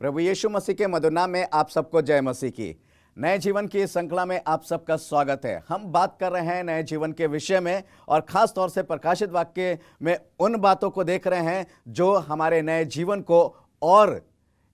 प्रभु यीशु मसीह के मधुर नाम में आप सबको जय मसीह की। नए जीवन की इस श्रृंखला में आप सबका स्वागत है। हम बात कर रहे हैं नए जीवन के विषय में और खास तौर से प्रकाशित वाक्य में उन बातों को देख रहे हैं जो हमारे नए जीवन को और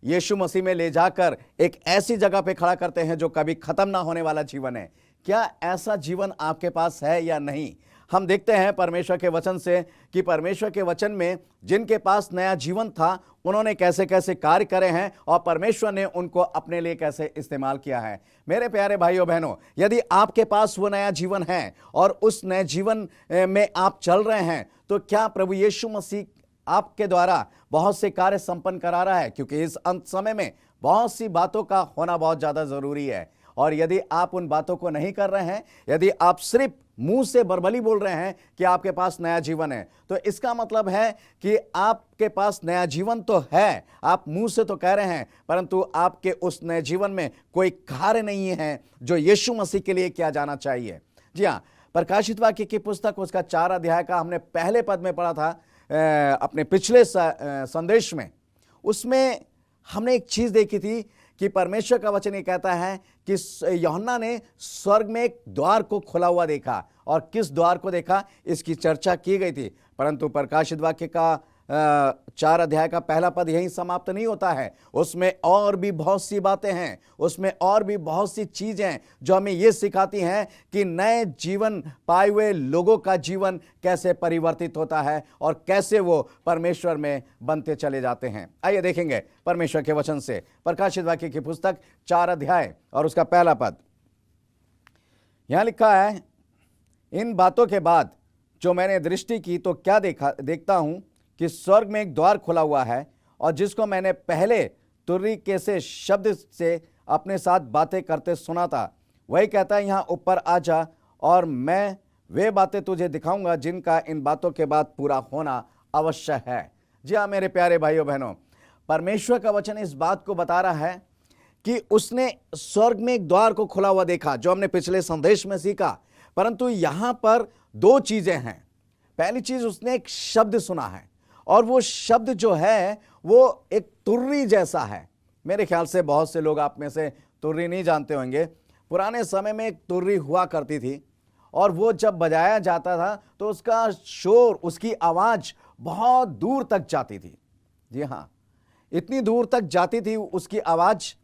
यीशु मसीह में ले जाकर एक ऐसी जगह पे खड़ा करते हैं जो कभी खत्म ना होने वाला जीवन है। क्या ऐसा जीवन आपके पास है या नहीं? हम देखते हैं परमेश्वर के वचन से कि परमेश्वर के वचन में जिनके पास नया जीवन था उन्होंने कैसे कैसे कार्य करे हैं और परमेश्वर ने उनको अपने लिए कैसे इस्तेमाल किया है। मेरे प्यारे भाइयों बहनों, यदि आपके पास वो नया जीवन है और उस नए जीवन में आप चल रहे हैं तो क्या प्रभु यीशु मसीह आपके द्वारा बहुत से कार्य संपन्न करा रहा है? क्योंकि इस अंत समय में बहुत सी बातों का होना बहुत ज्यादा जरूरी है और यदि आप उन बातों को नहीं कर रहे हैं, यदि आप सिर्फ मुंह से बरबली बोल रहे हैं कि आपके पास नया जीवन है, तो इसका मतलब है कि आपके पास नया जीवन तो है, आप मुंह से तो कह रहे हैं, परंतु आपके उस नए जीवन में कोई कार्य नहीं है जो यीशु मसीह के लिए किया जाना चाहिए। जी हाँ, प्रकाशित वाक्य की पुस्तक उसका 4 अध्याय का हमने पहले पद में पढ़ा था अपने पिछले संदेश में। उसमें हमने एक चीज देखी थी कि परमेश्वर का वचन ये कहता है कि यूहन्ना ने स्वर्ग में एक द्वार को खुला हुआ देखा और किस द्वार को देखा इसकी चर्चा की गई थी, परंतु प्रकाशित वाक्य का 4 अध्याय का पहला पद यहीं समाप्त नहीं होता है। उसमें और भी बहुत सी बातें हैं, उसमें और भी बहुत सी चीजें हैं जो हमें ये सिखाती हैं कि नए जीवन पाए हुए लोगों का जीवन कैसे परिवर्तित होता है और कैसे वो परमेश्वर में बनते चले जाते हैं। आइए देखेंगे परमेश्वर के वचन से प्रकाशित वाक्य की पुस्तक 4 अध्याय और उसका पहला पद। यहां लिखा है, इन बातों के बाद जो मैंने दृष्टि की तो क्या देखता हूं कि स्वर्ग में एक द्वार खुला हुआ है और जिसको मैंने पहले तुर्री के से शब्द से अपने साथ बातें करते सुना था, वही कहता है, यहाँ ऊपर आ जा और मैं वे बातें तुझे दिखाऊंगा जिनका इन बातों के बाद पूरा होना अवश्य है। जी हाँ मेरे प्यारे भाइयों बहनों, परमेश्वर का वचन इस बात को बता रहा है कि उसने स्वर्ग में एक द्वार को खुला हुआ देखा, जो हमने पिछले संदेश में सीखा। परंतु यहां पर 2 चीजें हैं। पहली चीज, उसने एक शब्द सुना है और वो शब्द जो है वो एक तुर्री जैसा है। मेरे ख्याल से बहुत से लोग आप में से तुर्री नहीं जानते होंगे। पुराने समय में एक तुर्री हुआ करती थी और वो जब बजाया जाता था तो उसका शोर, उसकी आवाज बहुत दूर तक जाती थी। जी हाँ, इतनी दूर तक जाती थी उसकी आवाज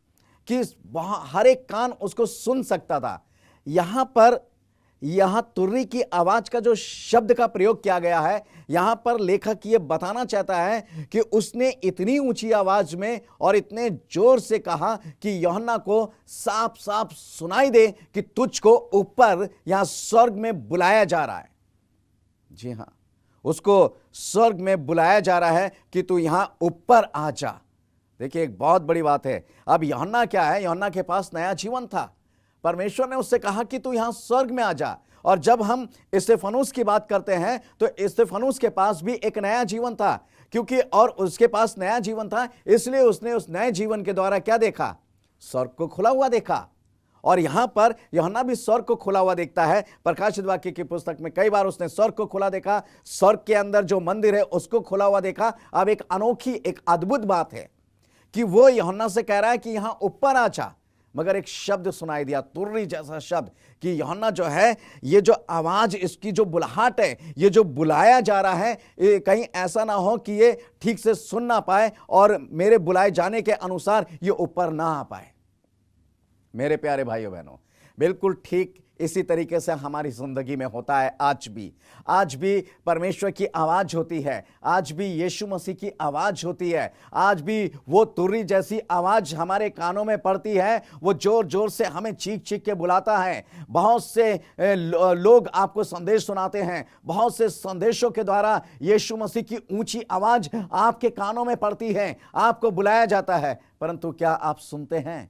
कि हर एक कान उसको सुन सकता था। यहां तुर्री की आवाज का जो शब्द का प्रयोग किया गया है, यहां पर लेखक ये बताना चाहता है कि उसने इतनी ऊंची आवाज में और इतने जोर से कहा कि यूहन्ना को साफ साफ सुनाई दे कि तुझको ऊपर यहां स्वर्ग में बुलाया जा रहा है। जी हां, उसको स्वर्ग में बुलाया जा रहा है कि तू यहां ऊपर आ जा। देखिए, एक बहुत बड़ी बात है। अब यूहन्ना क्या है? यूहन्ना के पास नया जीवन था। परमेश्वर ने उससे कहा कि तू यहां स्वर्ग में आ जा। और जब हम स्तेफनुस की बात करते हैं तो स्तेफनुस के पास भी एक नया जीवन था, क्योंकि और उसके पास नया जीवन था, इसलिए उसने उस नए जीवन के द्वारा क्या देखा? स्वर्ग को खुला हुआ देखा। और यहां पर यूहन्ना भी स्वर्ग को खुला हुआ देखता है। प्रकाशित वाक्य की पुस्तक में कई बार उसने स्वर्ग को खुला देखा, स्वर्ग के अंदर जो मंदिर है उसको खुला हुआ देखा। अब एक अनोखी, एक अद्भुत बात है कि वो यूहन्ना से कह रहा है कि यहां ऊपर आ जा, मगर एक शब्द सुनाई दिया, तुर्री जैसा शब्द, कि यूहन्ना जो है, ये जो आवाज, इसकी जो बुलाहट है, ये जो बुलाया जा रहा है, कहीं ऐसा ना हो कि ये ठीक से सुन ना पाए और मेरे बुलाए जाने के अनुसार ये ऊपर ना आ पाए। मेरे प्यारे भाइयों बहनों, बिल्कुल ठीक इसी तरीके से हमारी जिंदगी में होता है। आज भी परमेश्वर की आवाज होती है, आज भी यीशु मसीह की आवाज होती है, आज भी वो तुर्री जैसी आवाज हमारे कानों में पड़ती है। वो जोर जोर से हमें चीख चीख के बुलाता है। बहुत से लोग आपको संदेश सुनाते हैं, बहुत से संदेशों के द्वारा यीशु मसीह की ऊंची आवाज आपके कानों में पड़ती है, आपको बुलाया जाता है, परंतु क्या आप सुनते हैं?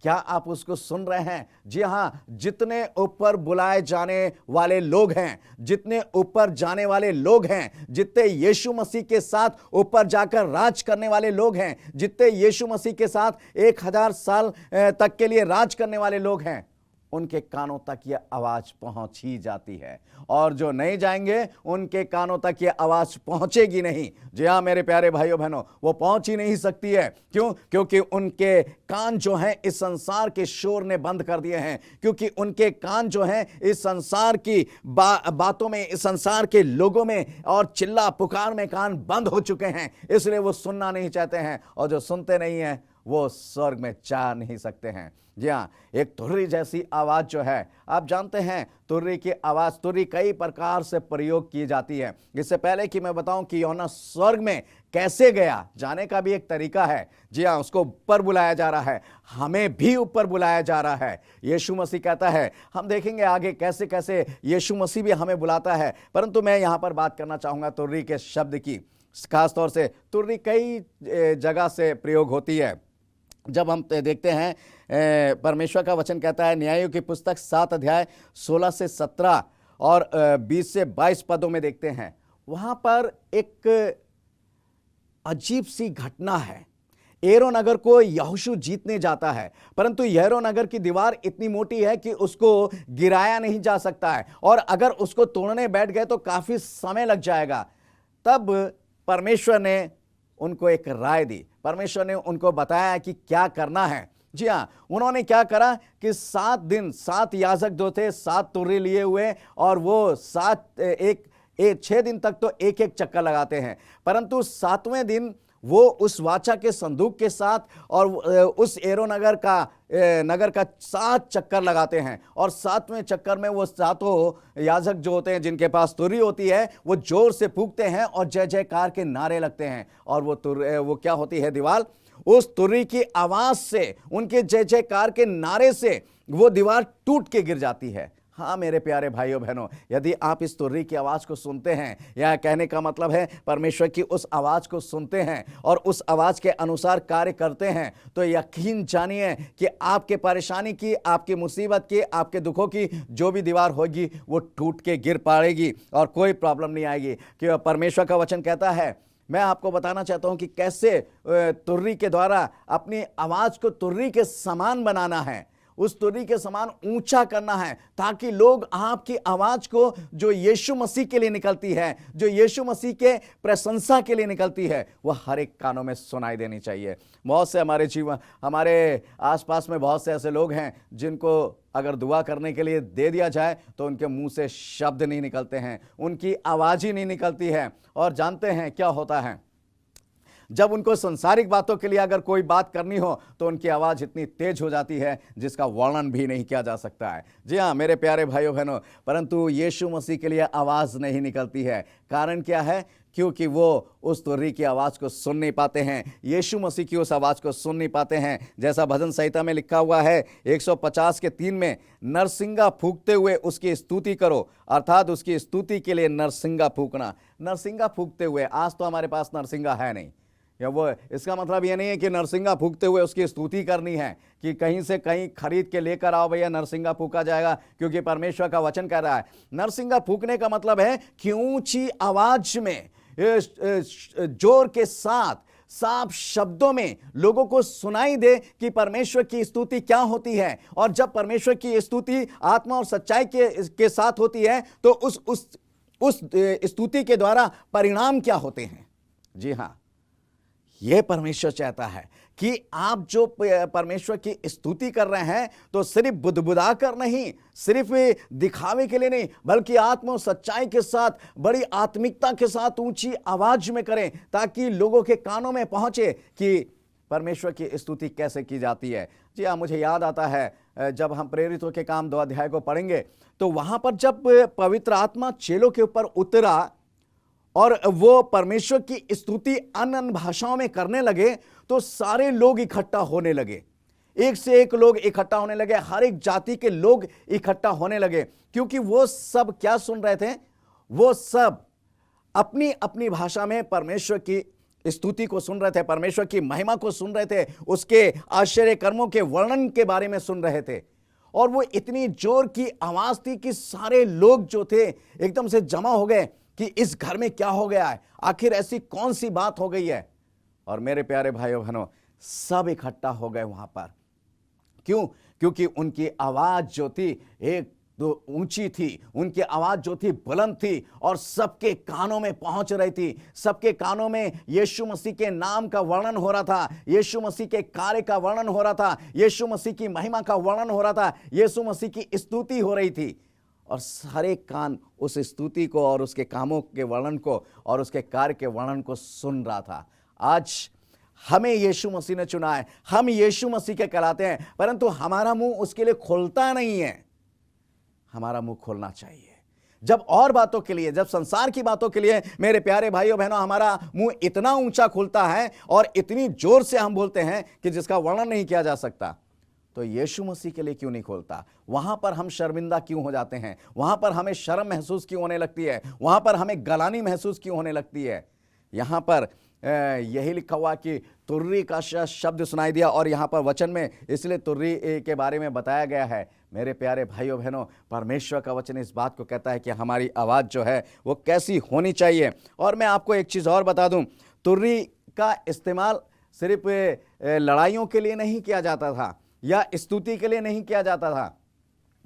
क्या आप उसको सुन रहे हैं? जी हाँ, जितने ऊपर बुलाए जाने वाले लोग हैं, जितने ऊपर जाने वाले लोग हैं, जितने यीशु मसीह के साथ ऊपर जाकर राज करने वाले लोग हैं, जितने यीशु मसीह के साथ 1000 साल तक के लिए राज करने वाले लोग हैं, उनके कानों तक ये आवाज पहुंच ही जाती है, और जो नहीं जाएंगे उनके कानों तक ये आवाज पहुंचेगी नहीं। जी हाँ मेरे प्यारे भाइयों बहनों, वो पहुंच ही नहीं सकती है। क्यों? क्योंकि उनके कान जो हैं इस संसार के शोर ने बंद कर दिए हैं, क्योंकि उनके कान जो हैं इस संसार की बातों में, इस संसार के लोगों में और चिल्ला पुकार में कान बंद हो चुके हैं, इसलिए वो सुनना नहीं चाहते हैं, और जो सुनते नहीं हैं वो स्वर्ग में जा नहीं सकते हैं। जी हाँ, एक तुर्री जैसी आवाज जो है, आप जानते हैं तुर्री की आवाज, तुर्री कई प्रकार से प्रयोग की जाती है। इससे पहले कि मैं बताऊं कि यूहन्ना स्वर्ग में कैसे गया, जाने का भी एक तरीका है। जी हाँ, उसको ऊपर बुलाया जा रहा है, हमें भी ऊपर बुलाया जा रहा है। यीशु मसीह कहता है, हम देखेंगे आगे कैसे कैसे यीशु मसीह भी हमें बुलाता है, परंतु मैं यहां पर बात करना चाहूंगा तुर्री के शब्द की। खासतौर से तुर्री कई जगह से प्रयोग होती है। जब हम देखते हैं परमेश्वर का वचन कहता है, न्यायों की पुस्तक 7 अध्याय 16 से 17 और 20 से 22 पदों में देखते हैं, वहां पर एक अजीब सी घटना है। एरो नगर को यहोशू जीतने जाता है, परंतु एरो नगर की दीवार इतनी मोटी है कि उसको गिराया नहीं जा सकता है, और अगर उसको तोड़ने बैठ गए तो काफी समय लग जाएगा। तब परमेश्वर ने उनको एक राय दी, परमेश्वर ने उनको बताया कि क्या करना है। जी हाँ, उन्होंने क्या करा कि 7 दिन 7 याजक जो थे 7 तुर्री लिए हुए, और वो 6 दिन तक तो एक एक चक्कर लगाते हैं, परंतु 7वें दिन वो उस वाचा के संदूक के साथ और उस एरो नगर का 7 चक्कर लगाते हैं, और 7वें चक्कर में वो 7 याजक जो होते हैं जिनके पास तुर्री होती है, वो जोर से फूंकते हैं और जय जयकार के नारे लगते हैं, और वो क्या होती है दीवार, उस तुर्री की आवाज से, उनके जय जयकार के नारे से वो दीवार टूट के गिर जाती है। हाँ मेरे प्यारे भाइयों बहनों, यदि आप इस तुर्री की आवाज को सुनते हैं, यह कहने का मतलब है परमेश्वर की उस आवाज को सुनते हैं और उस आवाज के अनुसार कार्य करते हैं, तो यकीन जानिए कि आपके परेशानी की, आपकी मुसीबत की, आपके दुखों की जो भी दीवार होगी वो टूट के गिर पड़ेगी और कोई प्रॉब्लम नहीं आएगी। कि परमेश्वर का वचन कहता है, मैं आपको बताना चाहता हूं कि कैसे तुर्री के द्वारा अपनी आवाज को तुर्री के समान बनाना है, उस तुर्री के समान ऊंचा करना है, ताकि लोग आपकी आवाज को जो यीशु मसीह के लिए निकलती है, जो यीशु मसीह के प्रशंसा के लिए निकलती है, वह हर एक कानों में सुनाई देनी चाहिए। बहुत से हमारे आसपास में बहुत से ऐसे लोग हैं जिनको अगर दुआ करने के लिए दे दिया जाए तो उनके मुंह से शब्द नहीं निकलते हैं, उनकी आवाज ही नहीं निकलती है। और जानते हैं क्या होता है, जब उनको संसारिक बातों के लिए अगर कोई बात करनी हो तो उनकी आवाज इतनी तेज हो जाती है जिसका वर्णन भी नहीं किया जा सकता है। जी हाँ मेरे प्यारे भाइयों बहनों, परंतु यीशु मसीह के लिए आवाज नहीं निकलती है। कारण क्या है? क्योंकि वो उस तुर्री की आवाज को सुन नहीं पाते हैं, यीशु मसीह की उस आवाज को सुन नहीं पाते हैं। जैसा भजन संहिता में लिखा हुआ है 150 के 3 में, नरसिंगा फूंकते हुए उसकी स्तुति करो, अर्थात उसकी स्तुति के लिए नरसिंगा फूंकना। नरसिंगा फूंकते हुए, आज तो हमारे पास नरसिंगा है नहीं, या वो इसका मतलब ये नहीं है कि नरसिंगा फूंकते हुए उसकी स्तुति करनी है कि कहीं से कहीं खरीद के लेकर आओ भैया नरसिंगा फूंका जाएगा, क्योंकि परमेश्वर का वचन कह रहा है। नरसिंगा फूंकने का मतलब है कि ऊंची आवाज में, जोर के साथ, साफ शब्दों में लोगों को सुनाई दे कि परमेश्वर की स्तुति क्या होती है। और जब परमेश्वर की स्तुति आत्मा और सच्चाई के साथ होती है तो उस स्तुति के द्वारा परिणाम क्या होते हैं। जी हाँ, यह परमेश्वर चाहता है कि आप जो परमेश्वर की स्तुति कर रहे हैं तो सिर्फ बुदबुदा कर नहीं, सिर्फ दिखावे के लिए नहीं, बल्कि आत्मा और सच्चाई के साथ, बड़ी आत्मिकता के साथ ऊंची आवाज में करें, ताकि लोगों के कानों में पहुंचे कि परमेश्वर की स्तुति कैसे की जाती है। जी हाँ, मुझे याद आता है जब हम प्रेरितों के काम 2 अध्याय को पढ़ेंगे तो वहां पर जब पवित्र आत्मा चेलों के ऊपर उतरा और वो परमेश्वर की स्तुति अन्य भाषाओं में करने लगे तो सारे लोग इकट्ठा होने लगे, एक से एक लोग इकट्ठा होने लगे, हर एक जाति के लोग इकट्ठा होने लगे, क्योंकि वो सब क्या सुन रहे थे? वो सब अपनी अपनी भाषा में परमेश्वर की स्तुति को सुन रहे थे, परमेश्वर की महिमा को सुन रहे थे, उसके आश्चर्य कर्मों के वर्णन के बारे में सुन रहे थे। और वो इतनी जोर की आवाज थी कि सारे लोग जो थे एकदम से जमा हो गए कि इस घर में क्या हो गया है, आखिर ऐसी कौन सी बात हो गई है। और मेरे प्यारे भाइयों बहनों, सब इकट्ठा हो गए वहां पर। क्यों? क्योंकि उनकी आवाज जो थी एक तो ऊंची थी, उनकी आवाज जो थी बुलंद थी और सबके कानों में पहुंच रही थी। सबके कानों में यीशु मसीह के नाम का वर्णन हो रहा था, यीशु मसीह के कार्य का वर्णन हो रहा था, यीशु मसीह की महिमा का वर्णन हो रहा था, यीशु मसीह की स्तुति हो रही थी और सारे कान उस स्तुति को और उसके कामों के वर्णन को और उसके कार्य के वर्णन को सुन रहा था। आज हमें यीशु मसीह ने चुना है, हम यीशु मसीह के कहलाते हैं, परंतु हमारा मुंह उसके लिए खुलता नहीं है। हमारा मुंह खोलना चाहिए जब और बातों के लिए, जब संसार की बातों के लिए। मेरे प्यारे भाइयों बहनों, हमारा मुंह इतना ऊंचा खुलता है और इतनी जोर से हम बोलते हैं कि जिसका वर्णन नहीं किया जा सकता। तो यीशु मसीह के लिए क्यों नहीं खोलता? वहां पर हम शर्मिंदा क्यों हो जाते हैं? वहां पर हमें शर्म महसूस क्यों होने लगती है? वहां पर हमें गलानी महसूस क्यों होने लगती है? यहां पर यही लिखा हुआ कि तुर्री का शब्द सुनाई दिया और यहाँ पर वचन में इसलिए तुर्री के बारे में बताया गया है। मेरे प्यारे भाइयों बहनों, परमेश्वर का वचन इस बात को कहता है कि हमारी आवाज़ जो है वो कैसी होनी चाहिए। और मैं आपको एक चीज़ और बता दूं, तुर्री का इस्तेमाल सिर्फ लड़ाइयों के लिए नहीं किया जाता था या स्तुति के लिए नहीं किया जाता था,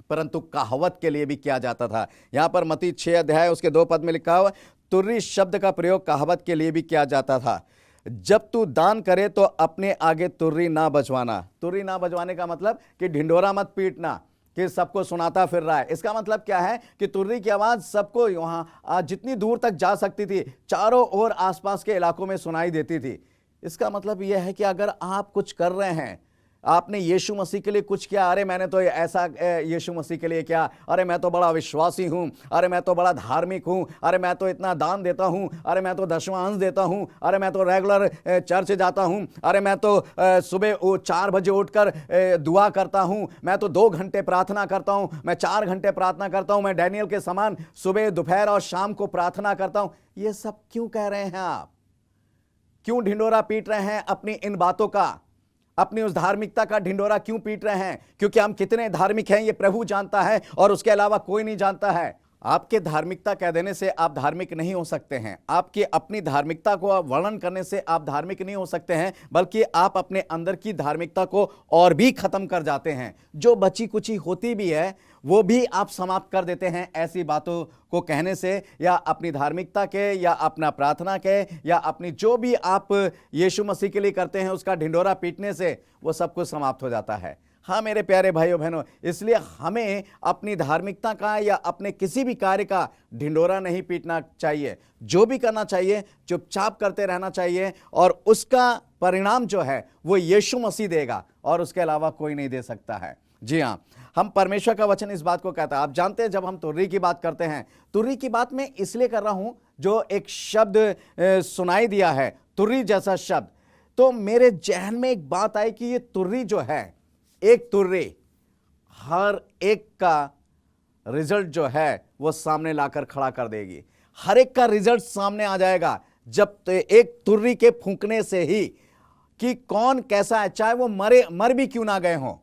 परंतु कहावत के लिए भी किया जाता था। यहाँ पर मत्ती 6 अध्याय उसके 2 पद में लिखा हुआ, तुर्री शब्द का प्रयोग कहावत के लिए भी किया जाता था। जब तू दान करे तो अपने आगे तुर्री ना बजवाना। तुर्री ना बजवाने का मतलब कि ढिंढोरा मत पीटना कि सबको सुनाता फिर रहा है। इसका मतलब क्या है कि तुर्री की आवाज सबको वहां जितनी दूर तक जा सकती थी, चारों ओर आसपास के इलाकों में सुनाई देती थी। इसका मतलब यह है कि अगर आप कुछ कर रहे हैं, आपने यीशु मसीह के लिए कुछ किया, अरे मैंने तो ऐसा यीशु मसीह के लिए किया, अरे मैं तो बड़ा विश्वासी हूँ, अरे मैं तो बड़ा धार्मिक हूँ, अरे मैं तो इतना दान देता हूँ, अरे मैं तो दशवां अंश देता हूँ, अरे मैं तो रेगुलर चर्च जाता हूँ, अरे मैं तो सुबह 4 बजे उठकर दुआ करता हूँ, मैं तो 2 घंटे प्रार्थना करता हूँ, मैं 4 घंटे प्रार्थना करता हूँ, मैं डैनियल के समान सुबह दोपहर और शाम को प्रार्थना करता हूँ। ये सब क्यों कह रहे हैं आप? क्यों ढिंडोरा पीट रहे हैं अपनी इन बातों का? अपनी उस धार्मिकता का ढिंडोरा क्यों पीट रहे हैं? क्योंकि हम कितने धार्मिक हैं ये प्रभु जानता है और उसके अलावा कोई नहीं जानता है। आपके धार्मिकता कह देने से आप धार्मिक नहीं हो सकते हैं, आपकी अपनी धार्मिकता को वर्णन करने से आप धार्मिक नहीं हो सकते हैं, बल्कि आप अपने अंदर की धार्मिकता को और भी खत्म कर जाते हैं। जो बची कुची होती भी है वो भी आप समाप्त कर देते हैं ऐसी बातों को कहने से, या अपनी धार्मिकता के, या अपना प्रार्थना के, या अपनी जो भी आप यीशु मसीह के लिए करते हैं उसका ढिंडोरा पीटने से वो सब कुछ समाप्त हो जाता है। हाँ मेरे प्यारे भाइयों बहनों, इसलिए हमें अपनी धार्मिकता का या अपने किसी भी कार्य का ढिंडोरा नहीं पीटना चाहिए। जो भी करना चाहिए चुपचाप करते रहना चाहिए और उसका परिणाम जो है वो यीशु मसीह देगा और उसके अलावा कोई नहीं दे सकता है। जी हाँ, हम परमेश्वर का वचन इस बात को कहता है। आप जानते हैं जब हम तुर्री की बात करते हैं, तुर्री की बात मैं इसलिए कर रहा हूं, जो एक शब्द सुनाई दिया है तुर्री जैसा शब्द, तो मेरे जहन में एक बात आई कि ये तुर्री जो है, एक तुर्री हर एक का रिजल्ट जो है वो सामने लाकर खड़ा कर देगी। हर एक का रिजल्ट सामने आ जाएगा जब एक तुर्री के फूंकने से ही, कि कौन कैसा है, चाहे वो मर भी क्यों ना गए हों।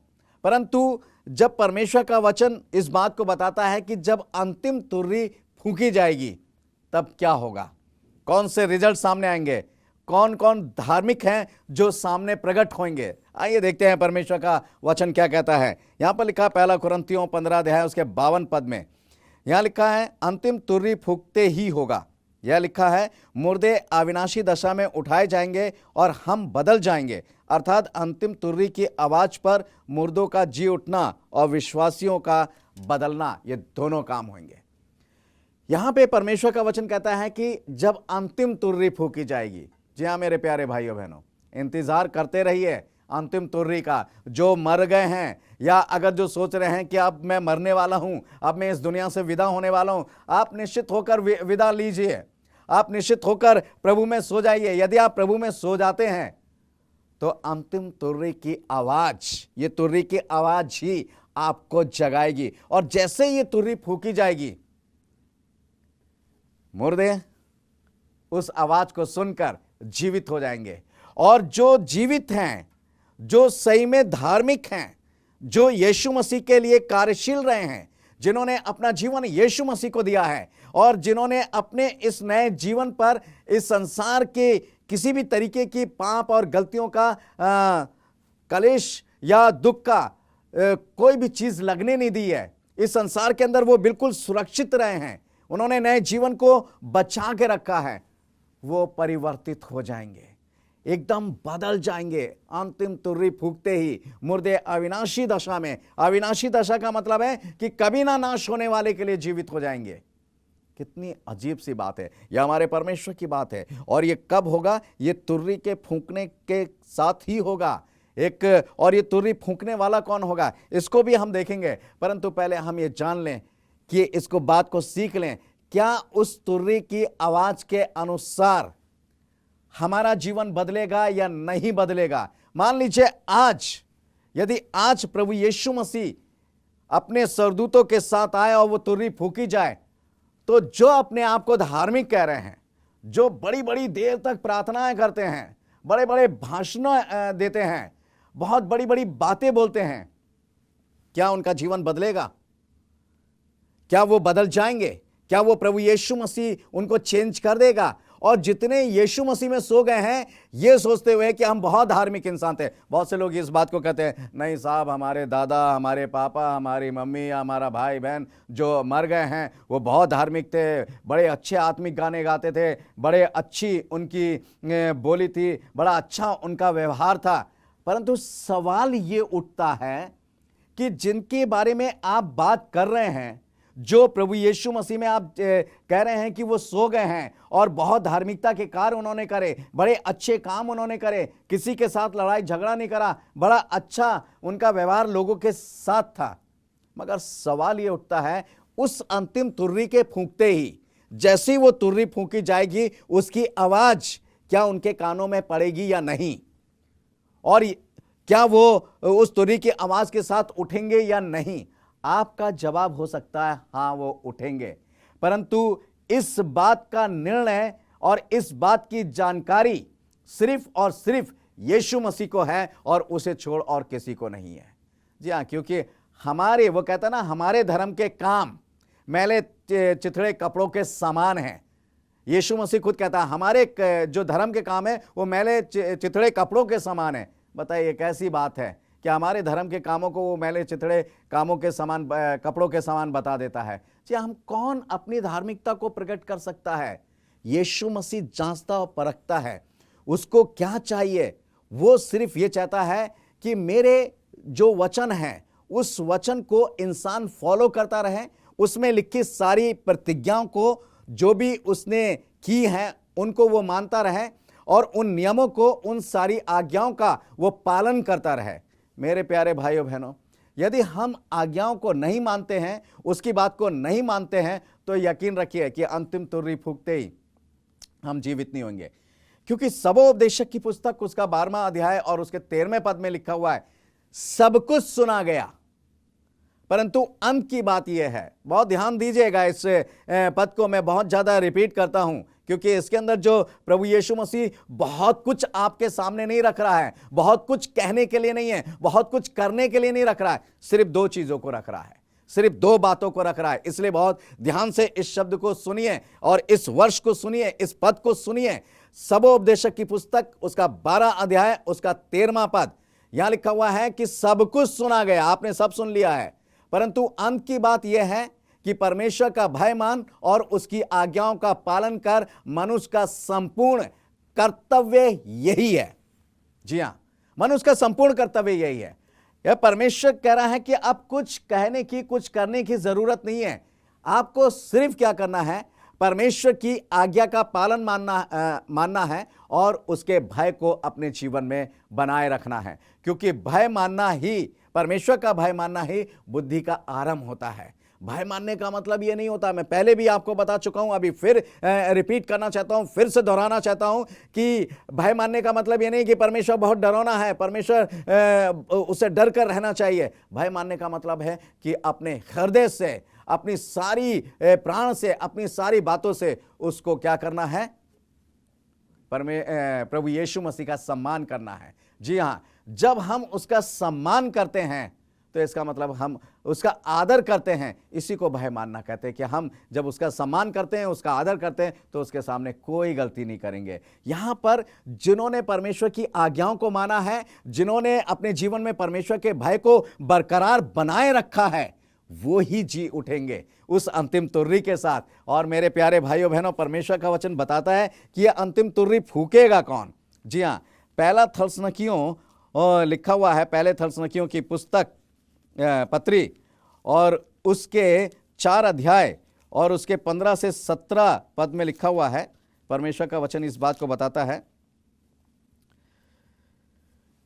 परंतु जब परमेश्वर का वचन इस बात को बताता है कि जब अंतिम तुर्री फूंकी जाएगी तब क्या होगा, कौन से रिजल्ट सामने आएंगे, कौन कौन धार्मिक हैं जो सामने प्रकट होंगे। आइए देखते हैं परमेश्वर का वचन क्या कहता है। यहां पर लिखा है 1 कुरिन्थियों 15 अध्याय उसके 52 पद में, यहां लिखा है अंतिम तुर्री फूंकते ही होगा। यह लिखा है मुर्दे अविनाशी दशा में उठाए जाएंगे और हम बदल जाएंगे, अर्थात अंतिम तुर्री की आवाज पर मुर्दों का जी उठना और विश्वासियों का बदलना, ये दोनों काम होंगे। यहां पे परमेश्वर का वचन कहता है कि जब अंतिम तुर्री फूंकी जाएगी। जी हाँ मेरे प्यारे भाइयों बहनों, इंतजार करते रहिए अंतिम तुर्री का। जो मर गए हैं या अगर जो सोच रहे हैं कि अब मैं मरने वाला हूं, अब मैं इस दुनिया से विदा होने वाला हूं, आप निश्चित होकर विदा लीजिए, आप निश्चित होकर प्रभु में सो जाइए। यदि आप प्रभु में सो जाते हैं तो अंतिम तुर्री की आवाज, ये तुर्री की आवाज ही आपको जगाएगी और जैसे ये तुर्री फूंकी जाएगी, मुर्दे उस आवाज को सुनकर जीवित हो जाएंगे। और जो जीवित हैं, जो सही में धार्मिक हैं, जो यीशु मसीह के लिए कार्यशील रहे हैं, जिन्होंने अपना जीवन यीशु मसीह को दिया है और जिन्होंने अपने इस नए जीवन पर इस संसार के किसी भी तरीके की पाप और गलतियों का कलेश या दुख का कोई भी चीज लगने नहीं दी है। इस संसार के अंदर वो बिल्कुल सुरक्षित रहे हैं, उन्होंने नए जीवन को बचा के रखा है। वो परिवर्तित हो जाएंगे, एकदम बदल जाएंगे। अंतिम तुर्री फूंकते ही मुर्दे अविनाशी दशा में, अविनाशी दशा का मतलब है कि कभी ना नाश होने वाले के लिए जीवित हो जाएंगे। कितनी अजीब सी बात है, यह हमारे परमेश्वर की बात है। और ये कब होगा? ये तुर्री के फूंकने के साथ ही होगा। और ये तुर्री फूंकने वाला कौन होगा, इसको भी हम देखेंगे। परंतु पहले हम ये जान लें कि इसको बात को सीख लें, क्या उस तुर्री की आवाज के अनुसार हमारा जीवन बदलेगा या नहीं बदलेगा। मान लीजिए यदि आज प्रभु यीशु मसीह अपने सरदूतों के साथ आए और वो तुर्री फूंकी जाए, तो जो अपने आप को धार्मिक कह रहे हैं, जो बड़ी बड़ी देर तक प्रार्थनाएं करते हैं, बड़े बड़े भाषण देते हैं, बहुत बड़ी बड़ी बातें बोलते हैं, क्या उनका जीवन बदलेगा? क्या वो बदल जाएंगे? क्या वो प्रभु यीशु मसीह उनको चेंज कर देगा? और जितने यीशु मसीह में सो गए हैं ये सोचते हुए कि हम बहुत धार्मिक इंसान थे। बहुत से लोग इस बात को कहते हैं, नहीं साहब, हमारे दादा, हमारे पापा, हमारी मम्मी, हमारा भाई बहन जो मर गए हैं वो बहुत धार्मिक थे, बड़े अच्छे आत्मिक गाने गाते थे, बड़े अच्छी उनकी बोली थी, बड़ा अच्छा उनका व्यवहार था। परंतु सवाल ये उठता है कि जिनके बारे में आप बात कर रहे हैं, जो प्रभु यीशु मसीह में आप कह रहे हैं कि वो सो गए हैं और बहुत धार्मिकता के कार्य उन्होंने करे, बड़े अच्छे काम उन्होंने करे, किसी के साथ लड़ाई झगड़ा नहीं करा, बड़ा अच्छा उनका व्यवहार लोगों के साथ था, मगर सवाल ये उठता है उस अंतिम तुर्री के फूंकते ही, जैसी वो तुर्री फूंकी जाएगी, उसकी आवाज क्या उनके कानों में पड़ेगी या नहीं, और क्या वो उस तुर्री की आवाज के साथ उठेंगे या नहीं। आपका जवाब हो सकता है हां, वो उठेंगे। परंतु इस बात का निर्णय और इस बात की जानकारी सिर्फ और सिर्फ यीशु मसीह को है और उसे छोड़ और किसी को नहीं है। जी हां, क्योंकि वो कहता है ना, हमारे धर्म के काम मैले चिथड़े कपड़ों के समान हैं। यीशु मसीह खुद कहता है हमारे जो धर्म के काम है वो मैले चिथड़े कपड़ों के समान है। बताइए कैसी बात है कि हमारे धर्म के कामों को वो मैले चिथड़े कामों के समान, कपड़ों के समान बता देता है। जी, हम कौन अपनी धार्मिकता को प्रकट कर सकता है? यीशु मसीह जांचता और परखता है। उसको क्या चाहिए? वो सिर्फ ये चाहता है कि मेरे जो वचन है उस वचन को इंसान फॉलो करता रहे, उसमें लिखी सारी प्रतिज्ञाओं को जो भी उसने की है उनको वो मानता रहे और उन नियमों को, उन सारी आज्ञाओं का वो पालन करता रहे। मेरे प्यारे भाइयों बहनों, यदि हम आज्ञाओं को नहीं मानते हैं, उसकी बात को नहीं मानते हैं, तो यकीन रखिए कि अंतिम तुर्री फूंकते ही हम जीवित नहीं होंगे। क्योंकि सबोपदेशक की पुस्तक उसका 12वां अध्याय और उसके 13वें पद में लिखा हुआ है, सब कुछ सुना गया परंतु अंत की बात यह है। बहुत ध्यान दीजिएगा, इस पद को मैं बहुत ज्यादा रिपीट करता हूं क्योंकि इसके अंदर जो प्रभु यीशु मसीह बहुत कुछ आपके सामने नहीं रख रहा है, बहुत कुछ कहने के लिए नहीं है, बहुत कुछ करने के लिए नहीं रख रहा है, सिर्फ 2 चीजों को रख रहा है, सिर्फ 2 बातों को रख रहा है। इसलिए बहुत ध्यान से इस शब्द को सुनिए और इस वर्ष को सुनिए, इस पद को सुनिए। सबोपदेशक की पुस्तक उसका 12 अध्याय उसका 13वां पद, यहां लिखा हुआ है कि सब कुछ सुना गया। आपने सब सुन लिया है, परंतु अंत की बात यह है कि परमेश्वर का भय मान और उसकी आज्ञाओं का पालन कर मनुष्य का संपूर्ण कर्तव्य यही है। जी हां, मनुष्य का संपूर्ण कर्तव्य यही है। यह परमेश्वर कह रहा है कि अब कुछ कहने की, कुछ करने की जरूरत नहीं है। आपको सिर्फ क्या करना है? परमेश्वर की आज्ञा का पालन मानना है और उसके भय को अपने जीवन में बनाए रखना है, क्योंकि भय मानना ही, परमेश्वर का भय मानना ही बुद्धि का आरंभ होता है। भय मानने का मतलब यह नहीं होता, मैं पहले भी आपको बता चुका हूं, अभी फिर रिपीट करना चाहता हूं, फिर से दोहराना चाहता हूं कि भय मानने का मतलब यह नहीं कि परमेश्वर बहुत डरावना है, परमेश्वर उसे डर कर रहना चाहिए। भय मानने का मतलब है कि अपने हृदय से, अपनी सारी प्राण से, अपनी सारी बातों से उसको क्या करना है? प्रभु यीशु मसीह का सम्मान करना है। जी हां, जब हम उसका सम्मान करते हैं तो इसका मतलब हम उसका आदर करते हैं। इसी को भय मानना कहते हैं कि हम जब उसका सम्मान करते हैं, उसका आदर करते हैं, तो उसके सामने कोई गलती नहीं करेंगे। यहां पर जिन्होंने परमेश्वर की आज्ञाओं को माना है, जिन्होंने अपने जीवन में परमेश्वर के भय को बरकरार बनाए रखा है, वो ही जी उठेंगे उस अंतिम तुर्री के साथ। और मेरे प्यारे भाइयों बहनों, परमेश्वर का वचन बताता है कि यह अंतिम तुर्री फूकेगा कौन। जी हाँ, पहला थस्सलुनीकियों लिखा हुआ है, पहले थस्सलुनीकियों की पुस्तक पत्री और उसके 4 अध्याय और उसके 15 से 17 पद में लिखा हुआ है। परमेश्वर का वचन इस बात को बताता है,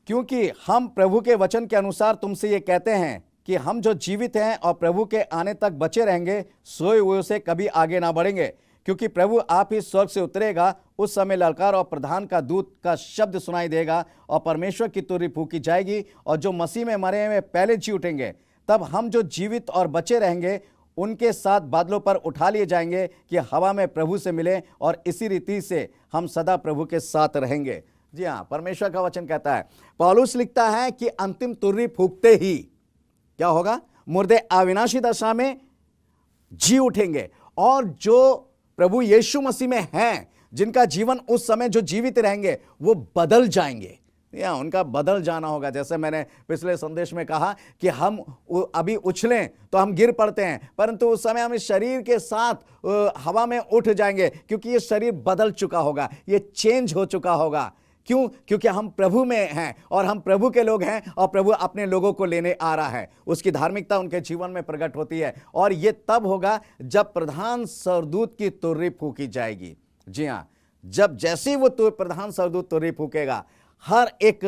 क्योंकि हम प्रभु के वचन के अनुसार तुमसे ये कहते हैं कि हम जो जीवित हैं और प्रभु के आने तक बचे रहेंगे, सोए हुए से कभी आगे ना बढ़ेंगे। क्योंकि प्रभु आप ही स्वर्ग से उतरेगा, उस समय ललकार और प्रधान का दूत का शब्द सुनाई देगा और परमेश्वर की तुरही फूकी जाएगी और जो मसीह में मरे हुए पहले जी उठेंगे। तब हम जो जीवित और बचे रहेंगे उनके साथ बादलों पर उठा लिए जाएंगे कि हवा में प्रभु से मिले, और इसी रीति से हम सदा प्रभु के साथ रहेंगे। जी हाँ, परमेश्वर का वचन कहता है, पौलुस लिखता है कि अंतिम तुरही फूकते ही क्या होगा? मुर्दे अविनाशी दशा में जी उठेंगे, और जो प्रभु यीशु मसीह में हैं, जिनका जीवन उस समय जो जीवित रहेंगे, वो बदल जाएंगे। या उनका बदल जाना होगा। जैसे मैंने पिछले संदेश में कहा कि हम अभी उछलें तो हम गिर पड़ते हैं, परंतु उस समय हम इस शरीर के साथ हवा में उठ जाएंगे, क्योंकि ये शरीर बदल चुका होगा, ये चेंज हो चुका होगा। क्यों? क्योंकि हम प्रभु में हैं और हम प्रभु के लोग हैं, और प्रभु अपने लोगों को लेने आ रहा है। उसकी धार्मिकता उनके जीवन में प्रकट होती है, और ये तब होगा जब प्रधान स्वर्गदूत की तुरही फूकी जाएगी। जी हाँ, जब जैसे ही वो प्रधान स्वर्गदूत तुरही फूकेगा, हर एक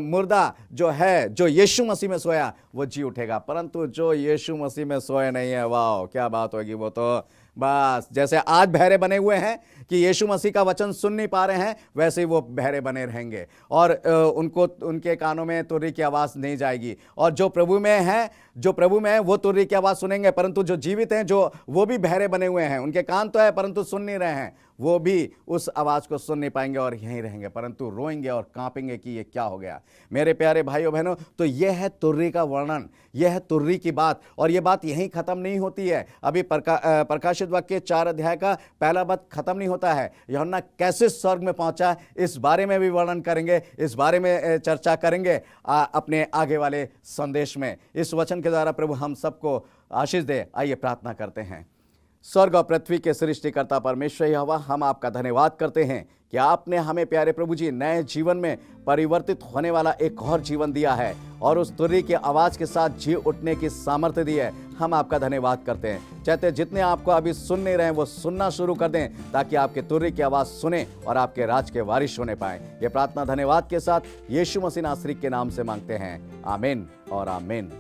मुर्दा जो है, जो यीशु मसीह में सोया, वो जी उठेगा। परंतु जो यीशु मसीह में सोए नहीं है, वाह क्या बात होगी। वो तो बस जैसे आज बहरे बने हुए हैं कि यीशु मसीह का वचन सुन नहीं पा रहे हैं, वैसे ही वो बहरे बने रहेंगे, और उनको उनके कानों में तुरही की आवाज़ नहीं जाएगी। और जो प्रभु में है, जो प्रभु में है, वो तुरही की आवाज़ सुनेंगे। परंतु जो जीवित हैं, जो वो भी बहरे बने हुए हैं, उनके कान तो है परंतु सुन नहीं रहे हैं, वो भी उस आवाज़ को सुन नहीं पाएंगे और यहीं रहेंगे, परंतु रोएंगे और कांपेंगे कि ये क्या हो गया। मेरे प्यारे भाइयों बहनों, तो यह है तुरही का वर्णन, यह है तुरही की बात। और ये बात यहीं खत्म नहीं होती है। अभी प्रकाशित वाक्य 4 अध्याय का पहला पद खत्म नहीं होता है। यूहन्ना कैसे स्वर्ग में पहुंचा, इस बारे में भी वर्णन करेंगे, इस बारे में चर्चा करेंगे अपने आगे वाले संदेश में। इस वचन के द्वारा प्रभु हम सबको आशीष दे। आइए प्रार्थना करते हैं। स्वर्ग और पृथ्वी के सृष्टिकर्ता परमेश्वर यहोवा, हम आपका धन्यवाद करते हैं कि आपने हमें प्यारे प्रभु जी नए जीवन में परिवर्तित होने वाला एक और जीवन दिया है, और उस तुरही की आवाज़ के साथ जी उठने की सामर्थ्य दी है। हम आपका धन्यवाद करते हैं। चाहते जितने आपको अभी सुन नहीं रहे हैं, वो सुनना शुरू कर दें, ताकि आपके तुरही की आवाज़ सुने और आपके राज के वारिश होने पाए। ये प्रार्थना धन्यवाद के साथ यीशु मसीह नासरी के नाम से मांगते हैं, आमीन और आमीन।